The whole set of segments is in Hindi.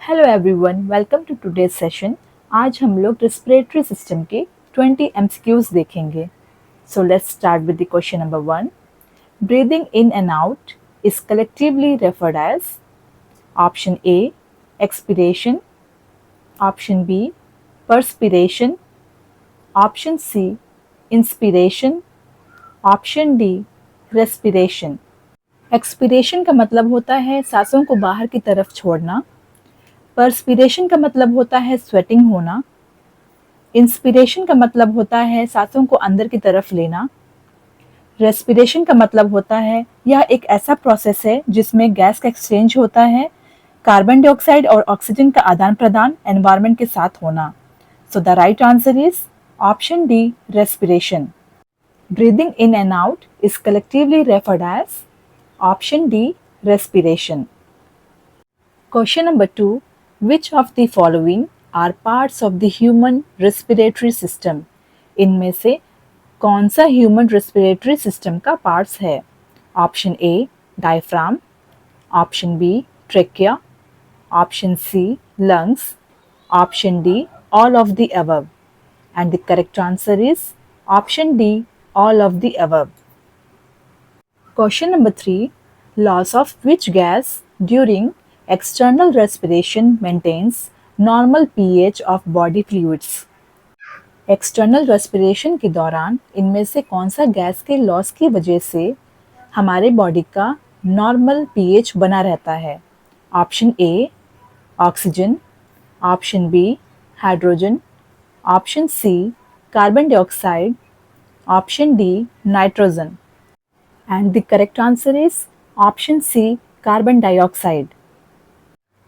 Hello everyone, welcome to today's session. आज हम लोग रेस्पिरेटरी सिस्टम के 20 एमसीक्यूज देखेंगे। So let's start with the question number 1। Breathing in and out is collectively referred as option A expiration, option B perspiration, option C inspiration, option D respiration. Expiration का मतलब होता है सांसों को बाहर की तरफ छोड़ना। पर्सपिरेशन का मतलब होता है स्वेटिंग होना। इंस्पिरेशन का मतलब होता है सांसों को अंदर की तरफ लेना। रेस्पिरेशन का मतलब होता है यह एक ऐसा प्रोसेस है जिसमें गैस का एक्सचेंज होता है, कार्बन डाइऑक्साइड और ऑक्सीजन का आदान प्रदान एनवायरनमेंट के साथ होना। So the right answer is option D respiration. Breathing in and out is collectively referred as option D respiration. Question number 2. Which of the following are parts of the human respiratory system? इनमें से कौन सा ह्यूमन रेस्पिरेटरी सिस्टम का पार्ट्स है? Option A diaphragm, option B trachea, option C lungs, option D all of the above. And the correct answer is option D all of the above. Question number 3. Loss of which gas during external respiration maintains normal pH of body fluids? External respiration के दौरान इनमें से कौन सा गैस के लॉस की वजह से हमारे बॉडी का नॉर्मल पीएच बना रहता है? Option A oxygen, option B hydrogen, option C carbon dioxide, option D nitrogen. And the correct answer is option C carbon dioxide.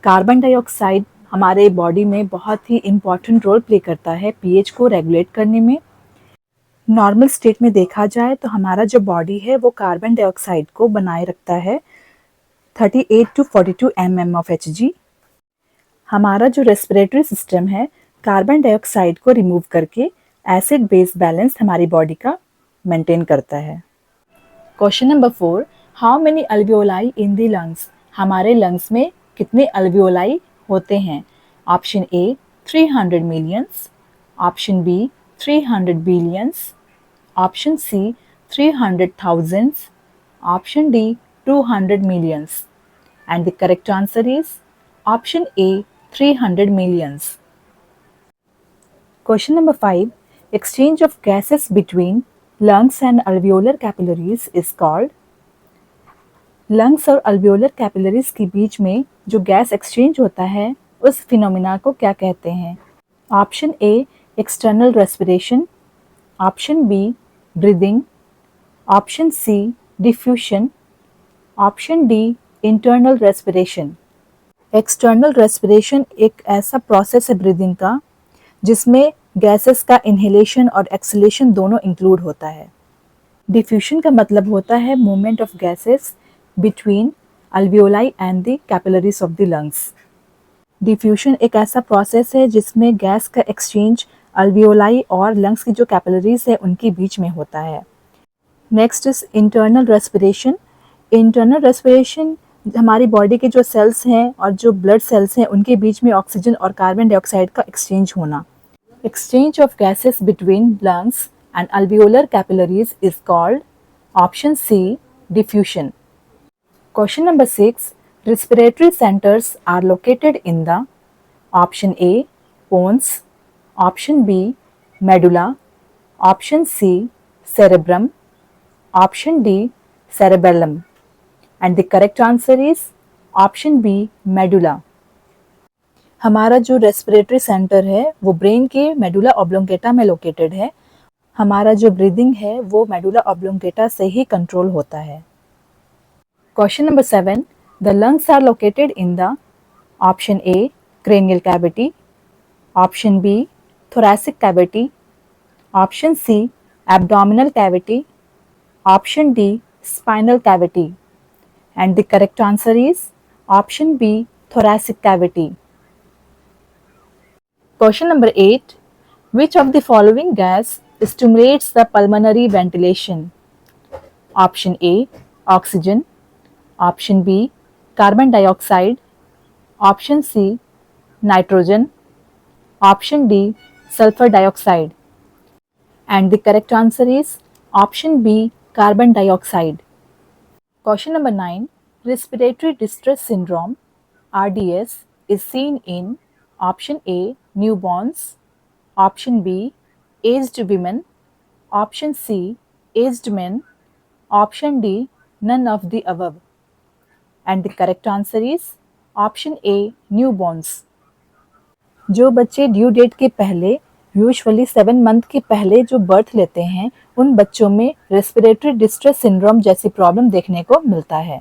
Carbon dioxide हमारे बॉडी में बहुत ही इम्पॉर्टेंट रोल प्ले करता है पीएच को रेगुलेट करने में। नॉर्मल स्टेट में देखा जाए तो हमारा जो बॉडी है वो कार्बन डाइऑक्साइड को बनाए रखता है 38 to 42 mm of Hg। हमारा जो रेस्पिरेटरी सिस्टम है कार्बन डाइऑक्साइड को रिमूव करके एसिड बेस बैलेंस हमारी बॉडी का मेंटेन करता है। Question number 4. How many alveoli in the lungs? हमारे लंग्स में कितने अल्वियोलाई होते हैं? Option A 300 millions, option B 300 billions, option C 300 thousands, option D 200 millions. And the correct answer is option A 300 millions. Question number 5. Exchange of gases between lungs and alveolar capillaries is called? Lungs और अल्वियोलर कैपिलरीज के बीच में जो गैस एक्सचेंज होता है उस फिनोमिना को क्या कहते हैं? Option A external respiration, option B breathing, option C diffusion, option D internal respiration. External respiration एक ऐसा प्रोसेस है ब्रीदिंग का जिसमें गैसेस का इनहेलेशन और एक्सलेशन दोनों इंक्लूड होता है। डिफ्यूशन का मतलब होता है movement of gases between alveoli and the capillaries of the lungs. Diffusion एक ऐसा प्रोसेस है जिसमें गैस का एक्सचेंज अल्वियोलाई और लंग्स की जो कैपिलरीज है उनके बीच में होता है। Next is internal respiration. Internal respiration हमारी बॉडी के जो सेल्स हैं और जो ब्लड सेल्स हैं उनके बीच में ऑक्सीजन और कार्बन डाइऑक्साइड का एक्सचेंज होना। Exchange of gases between lungs and alveolar capillaries is called option C diffusion. Question number 6. Respiratory centers are located in the option A pons, option B medulla, option C cerebrum, option D cerebellum, and the correct answer is option B medulla. हमारा जो रेस्पिरेटरी सेंटर है वो ब्रेन के मेडुला ऑब्लोंगेटा में लोकेटेड है। हमारा जो ब्रीदिंग है वो मेडुला ऑब्लोंगेटा से ही कंट्रोल होता है। Question number 7. The lungs are located in the option A cranial cavity, option B thoracic cavity, option C abdominal cavity, option D spinal cavity. And the correct answer is option B thoracic cavity. Question number 8. Which of the following gas stimulates the pulmonary ventilation? Option A oxygen, option B carbon dioxide, option C nitrogen, option D, sulfur dioxide. And the correct answer is option B, carbon dioxide. Question number 9. Respiratory distress syndrome RDS is seen in option A, newborns, option B, aged women, option C, aged men, option D, none of the above. And the correct answer is option A, newborns. जो बच्चे ड्यू डेट के पहले यूजुअली 7 मंथ के पहले जो बर्थ लेते हैं उन बच्चों में रेस्पिरेटरी डिस्ट्रेस सिंड्रोम जैसी प्रॉब्लम देखने को मिलता है।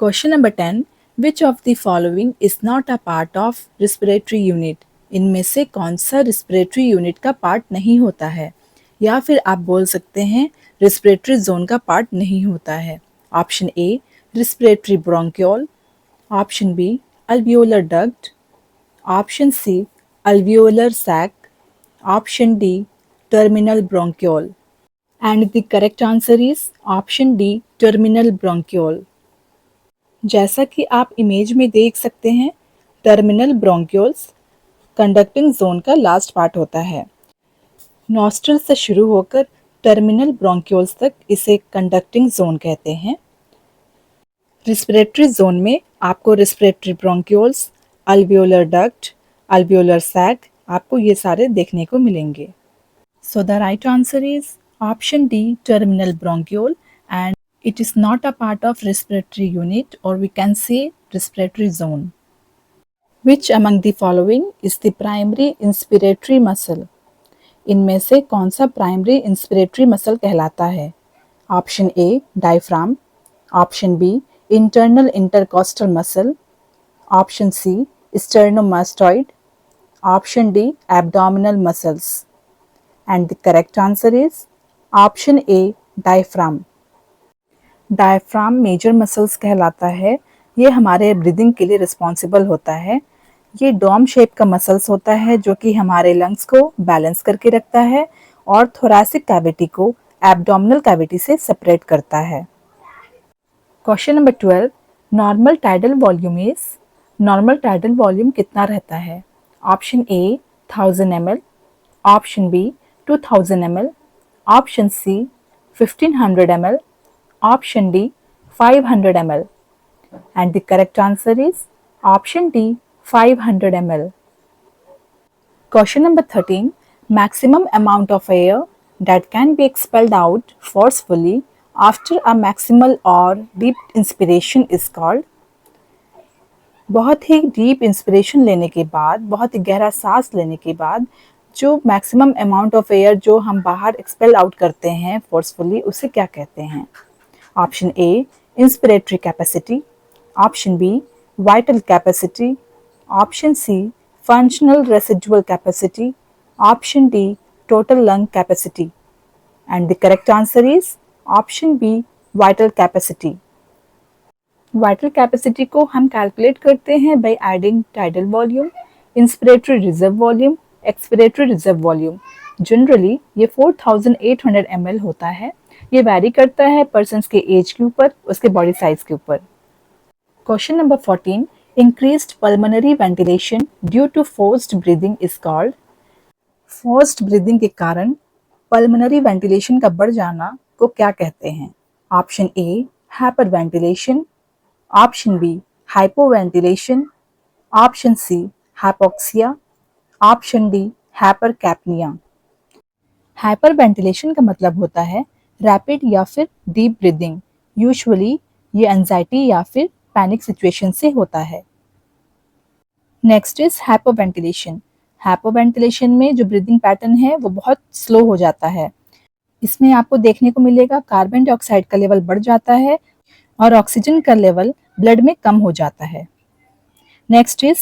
Question number 10, which of the following is not a part of respiratory unit? इनमें से कौन सा रेस्पिरेटरी यूनिट का पार्ट नहीं होता है? या फिर आप बोल सकते हैं रेस्पिरेटरी जोन का पार्ट नहीं होता है। Option A, respiratory bronchiole, option B, alveolar duct, option C, alveolar sac, option D, terminal bronchiole. And the correct answer is option D, terminal bronchiole. जैसा कि आप इमेज में देख सकते हैं, टर्मिनल ब्रोंक्यूल्स कंडक्टिंग जोन का लास्ट पार्ट होता है। नॉस्ट्रल से शुरू होकर टर्मिनल ब्रोंक्यूल्स तक इसे कंडक्टिंग जोन कहते हैं। रेस्पिरेटरी जोन में आपको respiratory bronchioles, alveolar duct, alveolar sac, आपको ये सारे देखने को मिलेंगे। So the right answer is option D, terminal bronchiole, and it is not a part of respiratory unit और we can say respiratory zone. Which among the following is the primary inspiratory muscle? इनमें से कौन सा प्राइमरी इंस्पिरेटरी मसल कहलाता है? Option A, diaphragm, option B, internal intercostal muscle, option C, sternomastoid, option D, abdominal muscles. And the correct answer is option A, diaphragm. Diaphragm major muscles कहलाता है। ये हमारे ब्रीदिंग के लिए रिस्पॉन्सिबल होता है। ये डोम शेप का मसल्स होता है जो कि हमारे लंग्स को बैलेंस करके रखता है और थोरैसिक कैविटी को एब्डोमिनल कैविटी से सेपरेट करता है। Question number 12, normal tidal volume is? Normal tidal volume कितना रहता है? Option A, 1000 ml, option B, 2000 ml, option C, 1500 ml, option D, 500 ml. And the correct answer is option D, 500 ml. Question number 13, maximum amount of air that can be expelled out forcefully after a maximal or deep inspiration is called? बहुत ही डीप इंस्पिरेशन लेने के बाद, बहुत ही गहरा सांस लेने के बाद जो मैक्सिमम अमाउंट ऑफ एयर जो हम बाहर एक्सपेल आउट करते हैं फोर्सफुली, उसे क्या कहते हैं? Option A, inspiratory capacity, option B, vital capacity, option C, functional residual capacity, option D, total lung capacity. And the correct answer is option B, vital capacity. Vital capacity को हम कैलकुलेट करते हैं by adding tidal volume, inspiratory reserve volume, expiratory reserve volume. Generally ये 4800 ml होता है। ये वैरी करता है पर्सन्स के एज के ऊपर, उसके बॉडी साइज के ऊपर। Question number 14, increased pulmonary ventilation due to forced breathing is called? Forced breathing के कारण पल्मोनरी वेंटिलेशन का बढ़ जाना को क्या कहते हैं? Option A, hyperventilation, option B, hypoventilation, option C, hypoxia, option D, hypercapnia. Hyperventilation का मतलब होता है रैपिड या फिर डीप ब्रीदिंग। यूजुअली ये एंजाइटी या फिर पैनिक सिचुएशन से होता है। Next is hypoventilation. हाइपोवेंटिलेशन में जो ब्रीदिंग पैटर्न है वो बहुत स्लो हो जाता है। इसमें आपको देखने को मिलेगा कार्बन डाइऑक्साइड का लेवल बढ़ जाता है और ऑक्सीजन का लेवल ब्लड में कम हो जाता है। Next is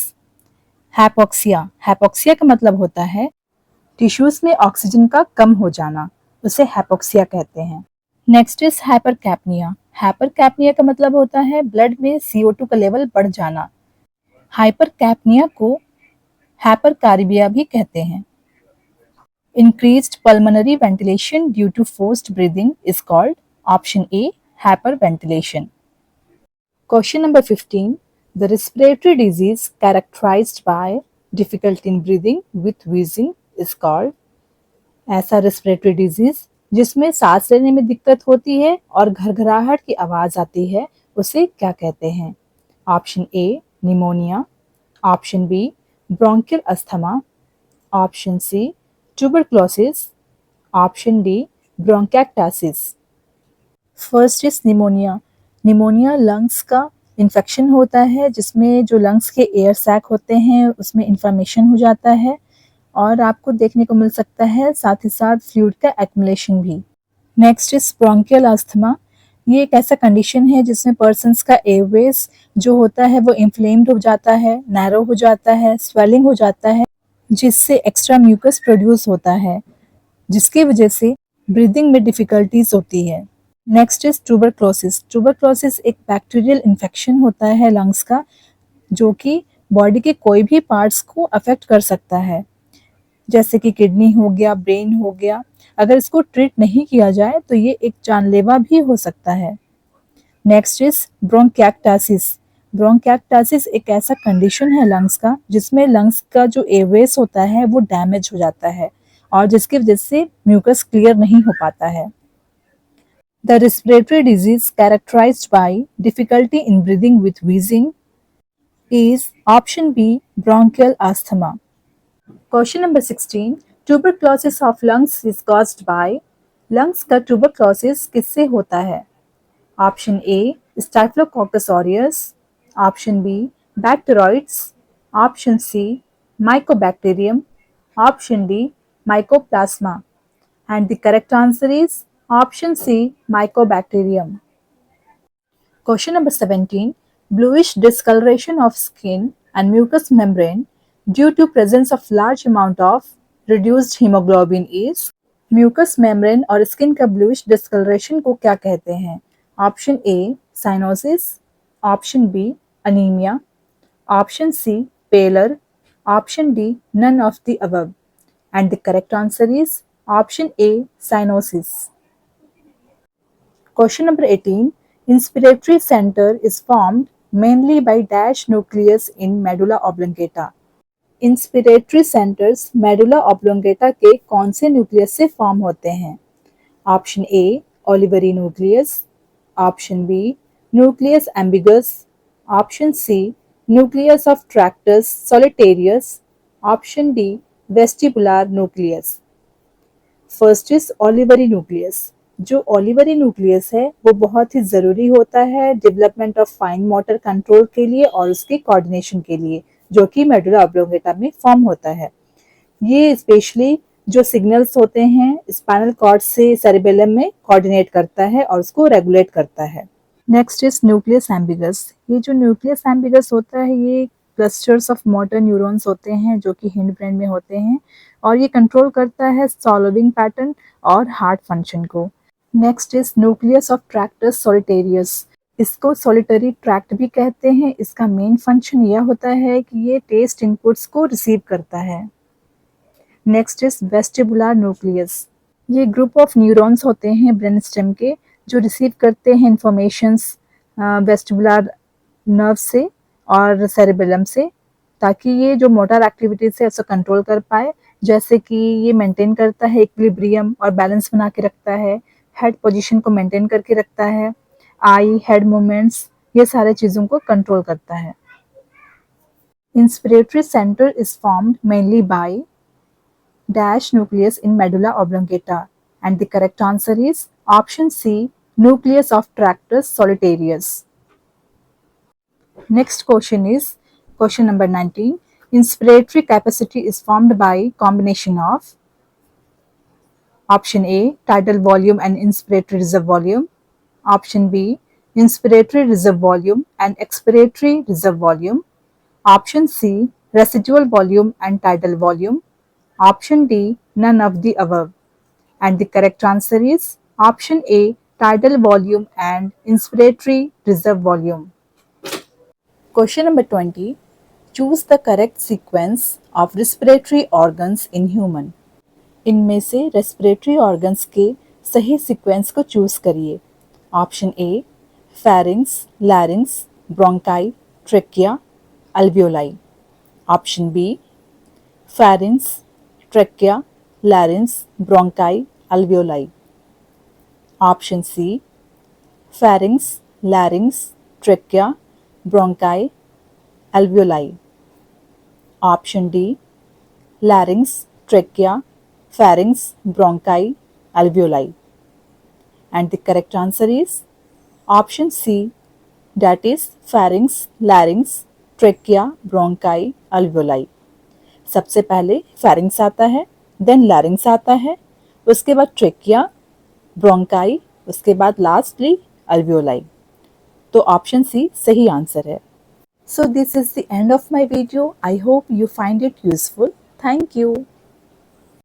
hypoxia. हाइपोक्सिया का मतलब होता है टिश्यूज में ऑक्सीजन का कम हो जाना, उसे हाइपोक्सिया कहते हैं। Next is हाइपरकैप्निया। हाइपरकैप्निया का मतलब होता है ब्लड में CO2 का लेवल बढ़ जाना। हाइपरकैप्निया को हाइपरकार्बिया भी कहते हैं। Increased pulmonary ventilation due to forced breathing is called option A, hyperventilation. Question number 15. The respiratory disease characterized by difficulty in breathing with wheezing is called. ऐसा रेस्पिरेटरी डिजीज जिसमें सांस लेने में दिक्कत होती है और घरघराहट की आवाज आती है, उसे क्या कहते हैं? Option A pneumonia, option B bronchial asthma, option C tuberculosis, option D bronchiectasis. First is pneumonia. Pneumonia lungs का इन्फेक्शन होता है जिसमें जो लंग्स के एयर सैक होते हैं उसमें इन्फ्लेमेशन हो जाता है और आपको देखने को मिल सकता है साथ ही साथ फ्लूइड का एक्युमुलेशन भी। Next is bronchial asthma. ये एक ऐसा कंडीशन है जिसमें पर्सन्स का एयरवेज जो होता है वो इन्फ्लेम्ड हो जाता है, नैरो हो जाता है, स्वेलिंग हो जाता है, जिससे एक्स्ट्रा म्यूकस प्रोड्यूस होता है, जिसकी वजह से ब्रीदिंग में डिफिकल्टीज होती है। Next is tuberculosis. ट्यूबरक्लोसिस एक बैक्टीरियल इन्फेक्शन होता है लंग्स का जो कि बॉडी के कोई भी पार्ट्स को अफेक्ट कर सकता है, जैसे कि किडनी हो गया, ब्रेन हो गया। अगर इसको ट्रीट नहीं किया जाए तो ये एक जानलेवा भी हो सकता है। Next is ब्रोंकैक्टासिस। ब्रोंकैक्टासिस एक ऐसा कंडीशन है लंग्स का जिसमें लंग्स का जो एयरवेज होता है वो डैमेज हो जाता है और जिसकी वजह से म्यूकस क्लियर नहीं हो पाता है। The respiratory disease characterized by difficulty in breathing with wheezing is option B bronchial asthma. Question number 16. Tuberculosis of lungs is caused by. Lungs का tuberculosis किससे होता है? Option A Staphylococcus aureus, Option B bacteroids, Option C Mycobacterium, Option D Mycoplasma. And the correct answer is Option C Mycobacterium. Question number 17. Bluish discoloration of skin and mucous membrane due to presence of large amount of reduced hemoglobin is. Mucous membrane और स्किन का ब्लूइश डिस्कलरेशन को क्या कहते हैं? Option A cyanosis, option B anaemia, option C pallor, option D none of the above. And the correct answer is option A cyanosis. Question number 18. Inspiratory center is formed mainly by dash nucleus in medulla oblongata. Inspiratory centres medulla oblongata के कौन से न्यूक्लियस से फॉर्म होते हैं? Option A olivary nucleus, option B nucleus ambiguus, option C nucleus of tractus solitarius, option D vestibular nucleus. First is olivary nucleus. जो ओलिवरी न्यूक्लियस है वो बहुत ही ज़रूरी होता है development of fine motor control के लिए और उसके कोऑर्डिनेशन के लिए, जो कि मेडुला ऑब्लोंगेटा में फॉर्म होता है। ये स्पेशली जो सिग्नल्स होते हैं स्पाइनल कॉर्ड से सेरिबेलम में कोऑर्डिनेट करता है और उसको रेगुलेट करता है। Next is nucleus ambiguous. ये जो न्यूक्लियस एम्बिगस होता है ये क्लस्टर्स ऑफ मोटर न्यूरॉन्स होते हैं जो कि हिंड ब्रेन में होते हैं और ये कंट्रोल करता है सॉल्विंग पैटर्न और हार्ट फंक्शन को। Next is nucleus of tractus solitarius. इसको सोलिटरी ट्रैक्ट भी कहते हैं। इसका मेन फंक्शन यह होता है कि ये टेस्ट इनपुट्स को रिसीव करता है। Next is vestibular nucleus. ये ग्रुप ऑफ न्यूरॉन्स होते हैं ब्रेन स्टेम के जो रिसीव करते हैं इंफॉर्मेशंस वेस्टिबुलर नर्व से और सेरिबेलम से, ताकि ये जो मोटर एक्टिविटीज है उसको कंट्रोल कर पाए, जैसे कि ये मेंटेन करता है इक्विलिब्रियम और बैलेंस बना के रखता है, हेड पोजीशन को मेंटेन करके रखता है, आई हेड मूवमेंट्स, ये सारे चीज़ों को कंट्रोल करता है। Inspiratory centre is formed mainly by dash nucleus in medulla oblongata and the correct answer is option C nucleus of tractus solitarius. Next question is question number 19. Inspiratory capacity is formed by combination of option A tidal volume and inspiratory reserve volume, option B inspiratory reserve volume and expiratory reserve volume, option C residual volume and tidal volume, option D none of the above. And the correct answer is option A tidal volume and inspiratory reserve volume. Question number 20. Choose the correct sequence of respiratory organs in human. इनमें से रेस्पिरेटरी ऑर्गन्स के सही सीक्वेंस को चूज करिए। Option A pharynx, लैरिंग्स, bronchi, trachea, alveoli. Option B, pharynx, trachea, larynx, bronchi, alveoli. Option C, pharynx, larynx, trachea, bronchi, alveoli. Option D, larynx, trachea, pharynx, bronchi, alveoli. And the correct answer is option C, that is pharynx, larynx, trachea, bronchi, alveoli. सबसे पहले pharynx आता है, then larynx आता है, उसके बाद trachea, bronchi, उसके बाद lastly alveoli. तो ऑप्शन सी सही आंसर है. So this is the end of my video. I hope you find it useful. Thank you.